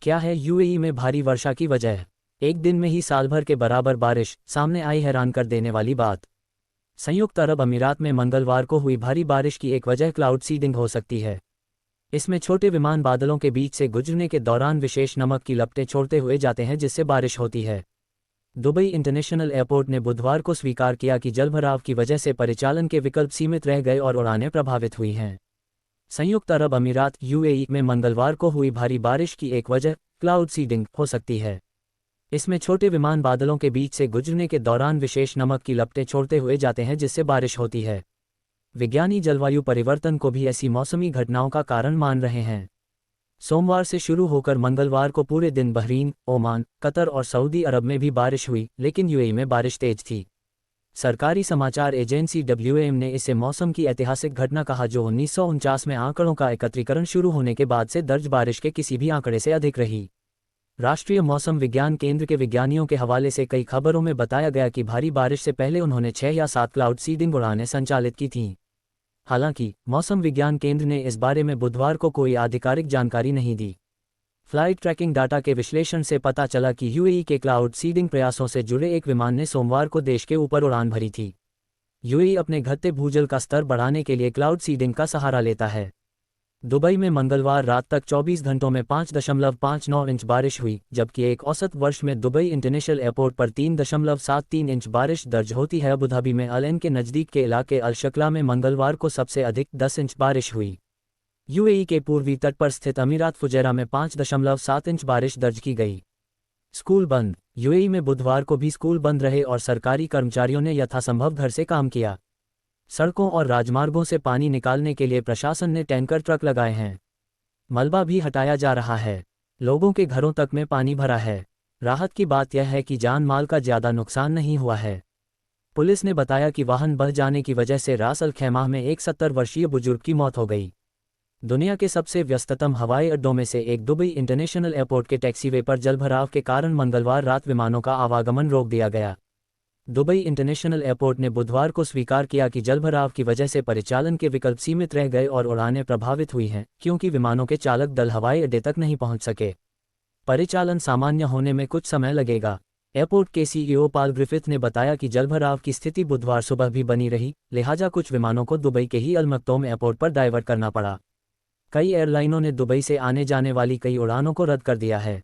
क्या है यूएई में भारी वर्षा की वजह? एक दिन में ही साल भर के बराबर बारिश, सामने आई हैरान कर देने वाली बात। संयुक्त अरब अमीरात में मंगलवार को हुई भारी बारिश की एक वजह क्लाउड सीडिंग हो सकती है। इसमें छोटे विमान बादलों के बीच से गुजरने के दौरान विशेष नमक की लपटें छोड़ते हुए जाते हैं, जिससे बारिश होती है। दुबई इंटरनेशनल एयरपोर्ट ने बुधवार को स्वीकार किया कि जलभराव की वजह से परिचालन के विकल्प सीमित रह गए और उड़ानें प्रभावित हुई हैं। संयुक्त अरब अमीरात यूएई में मंगलवार को हुई भारी बारिश की एक वजह क्लाउड सीडिंग हो सकती है। इसमें छोटे विमान बादलों के बीच से गुजरने के दौरान विशेष नमक की लपटें छोड़ते हुए जाते हैं, जिससे बारिश होती है। विज्ञानी जलवायु परिवर्तन को भी ऐसी मौसमी घटनाओं का कारण मान रहे हैं। सोमवार से शुरू होकर मंगलवार को पूरे दिन बहरीन, ओमान, कतर और सऊदी अरब में भी बारिश हुई, लेकिन यूएई में बारिश तेज थी। सरकारी समाचार एजेंसी डब्ल्यूएम ने इसे मौसम की ऐतिहासिक घटना कहा, जो 1949 में आंकड़ों का एकत्रीकरण शुरू होने के बाद से दर्ज बारिश के किसी भी आंकड़े से अधिक रही। राष्ट्रीय मौसम विज्ञान केंद्र के विज्ञानियों के हवाले से कई खबरों में बताया गया कि भारी बारिश से पहले उन्होंने 6 या 7 क्लाउड सीडिंग उड़ानें संचालित की थीं। हालांकि मौसम विज्ञान केंद्र ने इस बारे में बुधवार को कोई आधिकारिक जानकारी नहीं दी। फ्लाइट ट्रैकिंग डाटा के विश्लेषण से पता चला कि यूएई के क्लाउड सीडिंग प्रयासों से जुड़े एक विमान ने सोमवार को देश के ऊपर उड़ान भरी थी। यूएई अपने घटते भूजल का स्तर बढ़ाने के लिए क्लाउड सीडिंग का सहारा लेता है। दुबई में मंगलवार रात तक 24 घंटों में 5.59 इंच बारिश हुई, जबकि एक औसत वर्ष में दुबई इंटरनेशनल एयरपोर्ट पर 3.73 इंच बारिश दर्ज होती है। अबुधाबी में अल एन के नज़दीक के इलाके अल शकला में मंगलवार को सबसे अधिक 10 इंच बारिश हुई। यूएई के पूर्वी तट पर स्थित अमीरात फुजैरा में 5.7 इंच बारिश दर्ज की गई। स्कूल बंद। यूएई में बुधवार को भी स्कूल बंद रहे और सरकारी कर्मचारियों ने यथासंभव घर से काम किया। सड़कों और राजमार्गों से पानी निकालने के लिए प्रशासन ने टैंकर ट्रक लगाए हैं। मलबा भी हटाया जा रहा है। लोगों के घरों तक में पानी भरा है। राहत की बात यह है कि जान माल का ज्यादा नुकसान नहीं हुआ है। पुलिस ने बताया कि वाहन बह जाने की वजह से रास अल खैमाह में एक 70 वर्षीय बुजुर्ग की मौत हो गई। दुनिया के सबसे व्यस्ततम हवाई अड्डों में से एक दुबई इंटरनेशनल एयरपोर्ट के टैक्सीवे पर जलभराव के कारण मंगलवार रात विमानों का आवागमन रोक दिया गया। दुबई इंटरनेशनल एयरपोर्ट ने बुधवार को स्वीकार किया कि जलभराव की वजह से परिचालन के विकल्प सीमित रह गए और उड़ानें प्रभावित हुई हैं, क्योंकि विमानों के चालक दल हवाई अड्डे तक नहीं पहुंच सके। परिचालन सामान्य होने में कुछ समय लगेगा। एयरपोर्ट के सीईओ पॉल ग्रिफिथ ने बताया कि जलभराव की स्थिति बुधवार सुबह भी बनी रही, लिहाजा कुछ विमानों को दुबई के ही अल मक्तोम एयरपोर्ट पर डाइवर्ट करना पड़ा। कई एयरलाइनों ने दुबई से आने जाने वाली कई उड़ानों को रद्द कर दिया है।